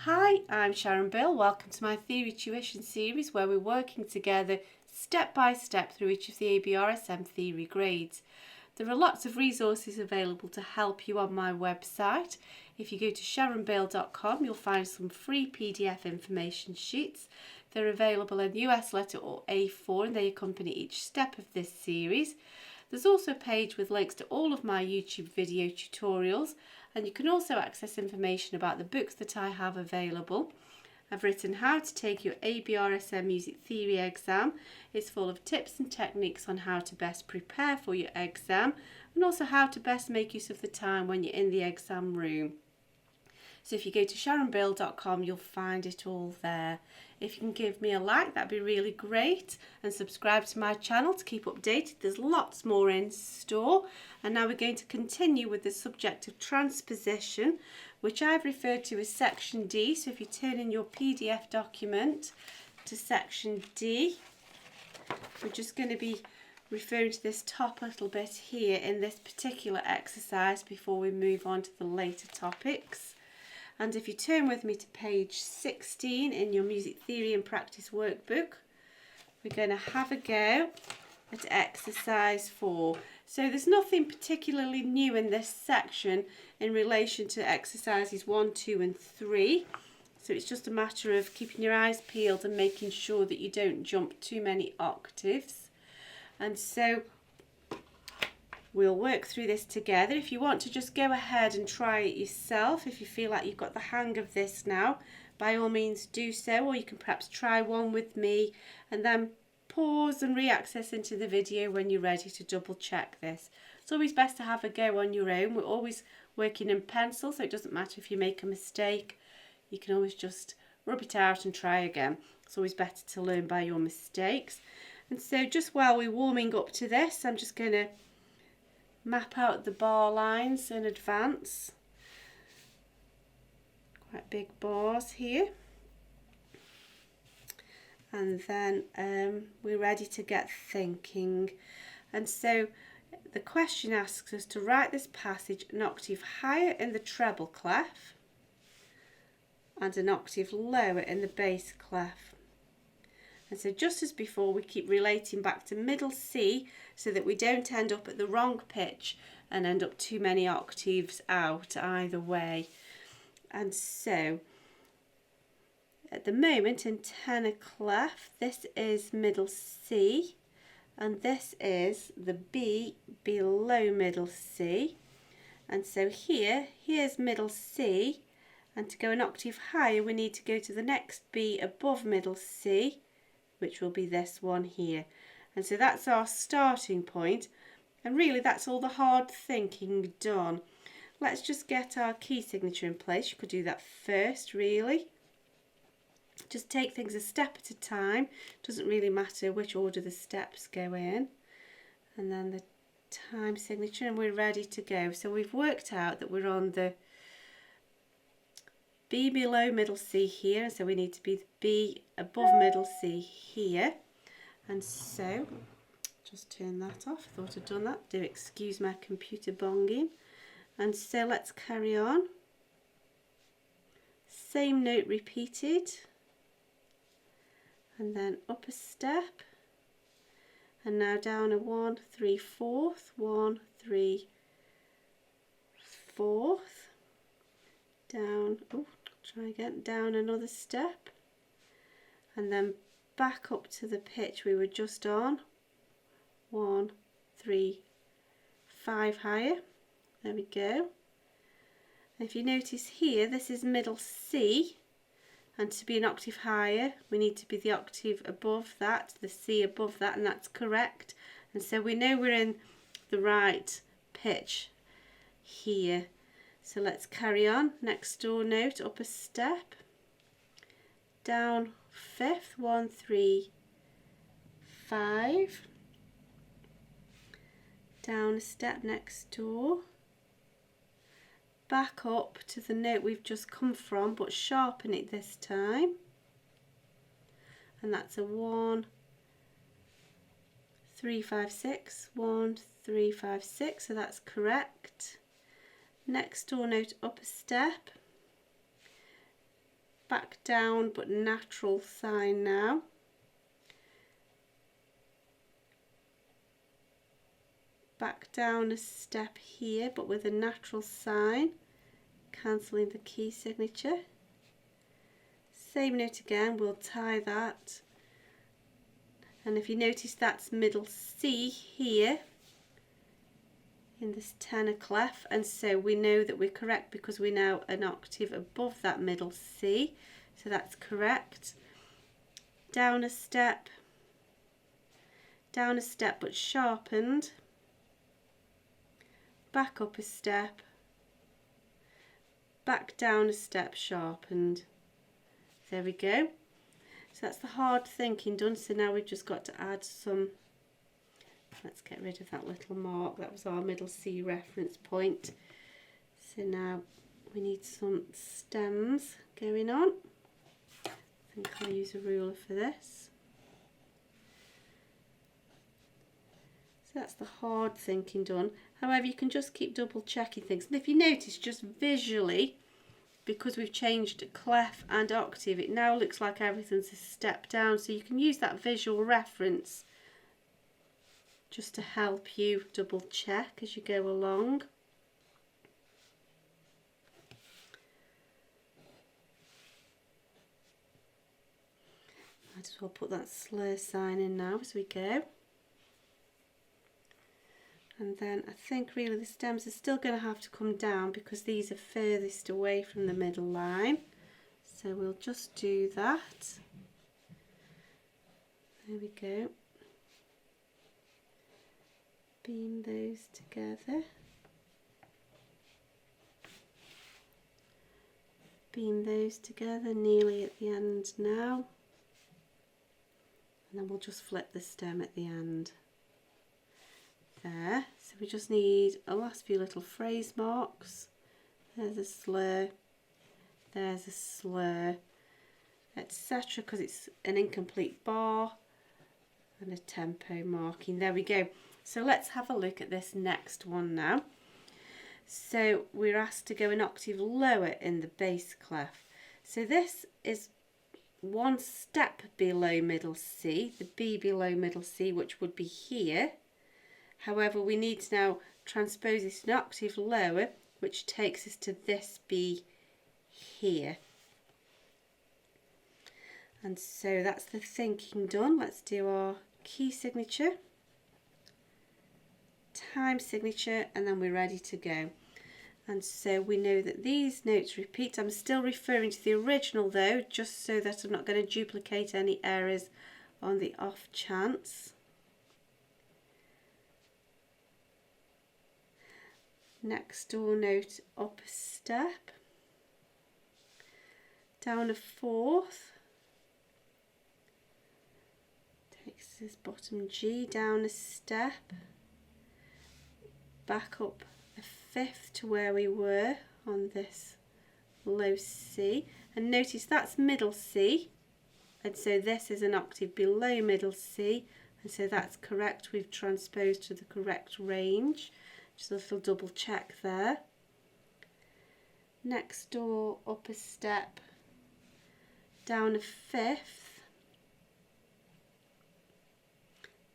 Hi, I'm Sharon Bill. Welcome to my Theory Tuition series where we're working together step by step through each of the ABRSM theory grades. There are lots of resources available to help you on my website. If you go to sharonbill.com, you'll find some free PDF information sheets. They're available in US letter or A4 and they accompany each step of this series. There's also a page with links to all of my YouTube video tutorials, and you can also access information about the books that I have available. I've written How to Take Your ABRSM Music Theory exam. It's full of tips and techniques on how to best prepare for your exam and also how to best make use of the time when you're in the exam room. So if you go to sharonbill.com, you'll find it all there. If you can give me a like, that'd be really great. And subscribe to my channel to keep updated. There's lots more in store. And now we're going to continue with the subject of transposition, which I've referred to as section D. So if you turn in your PDF document to section D, we're just going to be referring to this top little bit here in this particular exercise before we move on to the later topics. And if you turn with me to page 16 in your Music Theory and Practice workbook, we're going to have a go at exercise 4. So there's nothing particularly new in this section in relation to exercises 1, 2 and 3. So it's just a matter of keeping your eyes peeled and making sure that you don't jump too many octaves. And so we'll work through this together. If you want to just go ahead and try it yourself, if you feel like you've got the hang of this now, by all means do so, or you can perhaps try one with me and then pause and re-access into the video when you're ready to double check this. It's always best to have a go on your own. We're always working in pencil, so it doesn't matter if you make a mistake. You can always just rub it out and try again. It's always better to learn by your mistakes. And so just while we're warming up to this, I'm just going to map out the bar lines in advance. Quite big bars here. And then we're ready to get thinking. And so the question asks us to write this passage an octave higher in the treble clef and an octave lower in the bass clef. And so just as before, we keep relating back to middle C so that we don't end up at the wrong pitch and end up too many octaves out either way. And so at the moment in tenor clef, this is middle C and this is the B below middle C. And so here's middle C, and to go an octave higher we need to go to the next B above middle C, which will be this one here. And so that's our starting point, and really that's all the hard thinking done. Let's just get our key signature in place. You could do that first, really. Just take things a step at a time. Doesn't really matter which order the steps go in. And then the time signature, and we're ready to go. So we've worked out that we're on the B below middle C here, so we need to be the B above middle C here. And so just turn that off. I thought I'd done that. Do excuse my computer bonging. And so let's carry on. Same note repeated, and then up a step, and now down a 1, 3, 4th, 1, 3, 4th, down, oh, try again, down another step, and then back up to the pitch we were just on, 1, 3, 5 higher, there we go. And if you notice here, this is middle C, and to be an octave higher we need to be the octave above that, the C above that, and that's correct. And so we know we're in the right pitch here. So let's carry on. Next door note, up a step, down 5th, 1, 3, 5, down a step next door, back up to the note we've just come from, but sharpen it this time, and that's a 1, 3, 5, 6, 1, 3, 5, 6, so that's correct. Next door note, up a step, back down but natural sign now. Back down a step here but with a natural sign, cancelling the key signature. Same note again, we'll tie that. And if you notice, that's middle C here in this tenor clef, and so we know that we're correct because we're now an octave above that middle C, so that's correct. Down a step but sharpened, back up a step, back down a step, sharpened. There we go. So that's the hard thinking done. So now we've just got to add some, let's get rid of that little mark, that was our middle C reference point. So now we need some stems going on. I think I'll use a ruler for this. So that's the hard thinking done. However, you can just keep double checking things. And if you notice, just visually, because we've changed clef and octave, it now looks like everything's a step down. So you can use that visual reference just to help you double check as you go along. Might as well put that slur sign in now as we go. And then I think really the stems are still going to have to come down because these are furthest away from the middle line. So we'll just do that. There we go. Beam those together. Beam those together nearly at the end now. And then we'll just flip the stem at the end. There, so we just need a last few little phrase marks. There's a slur, there's a slur, etc., because it's an incomplete bar, and a tempo marking. There we go. So let's have a look at this next one now. So we're asked to go an octave lower in the bass clef. So this is one step below middle C, the B below middle C, which would be here. However, we need to now transpose this an octave lower, which takes us to this B here. And so that's the thinking done. Let's do our key signature, time signature, and then we're ready to go. And so we know that these notes repeat. I'm still referring to the original though, just so that I'm not going to duplicate any errors on the off chance. Next door note, up a step, down a fourth, takes this bottom G, down a step, back up a fifth to where we were on this low C, and notice that's middle C, and so this is an octave below middle C, and so that's correct. We've transposed to the correct range. Just a little double check there. Next door, up a step, down a fifth,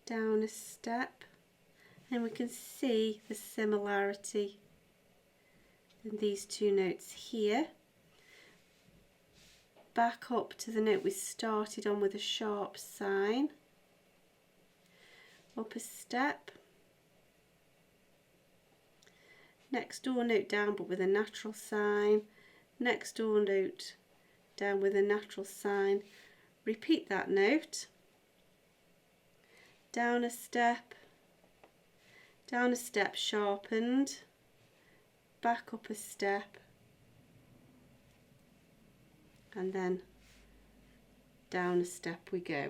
down a step, and we can see the similarity in these two notes here. Back up to the note we started on with a sharp sign, up a step, next door note down but with a natural sign, next door note down with a natural sign, repeat that note, down a step sharpened, back up a step, and then down a step we go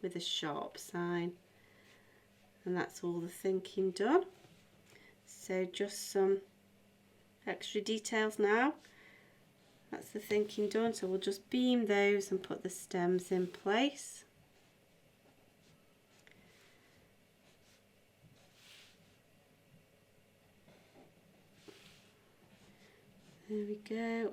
with a sharp sign, and that's all the thinking done. So just some extra details now. That's the thinking done, so we'll just beam those and put the stems in place. There we go.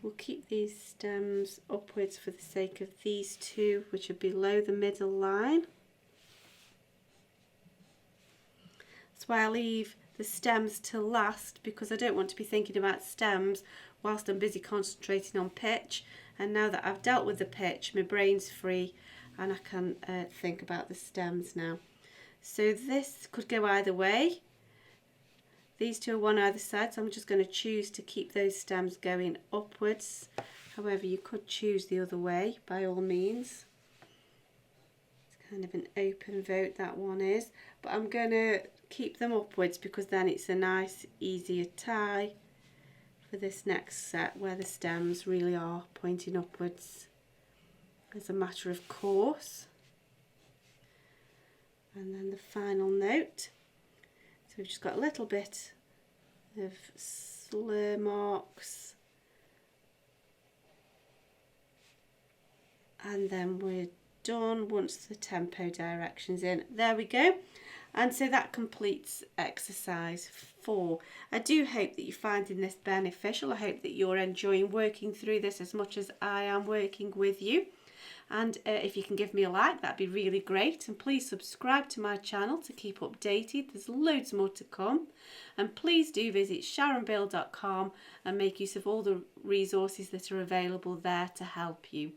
We'll keep these stems upwards for the sake of these two, which are below the middle line. That's why I leave the stems to last, because I don't want to be thinking about stems whilst I'm busy concentrating on pitch. And now that I've dealt with the pitch, my brain's free and I can think about the stems now. So this could go either way. These two are one either side, so I'm just going to choose to keep those stems going upwards. However, you could choose the other way, by all means. It's kind of an open vote, that one is. But I'm going to keep them upwards because then it's a nice, easier tie for this next set where the stems really are pointing upwards as a matter of course. And then the final note. So we've just got a little bit of slur marks, and then we're done once the tempo direction's in. There we go. And so that completes exercise 4. I do hope that you're finding this beneficial. I hope that you're enjoying working through this as much as I am working with you. And if you can give me a like, that'd be really great. And please subscribe to my channel to keep updated. There's loads more to come. And please do visit sharonbill.com and make use of all the resources that are available there to help you.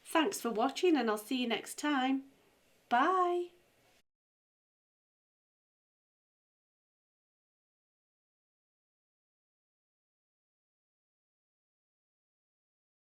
Thanks for watching, and I'll see you next time. Bye.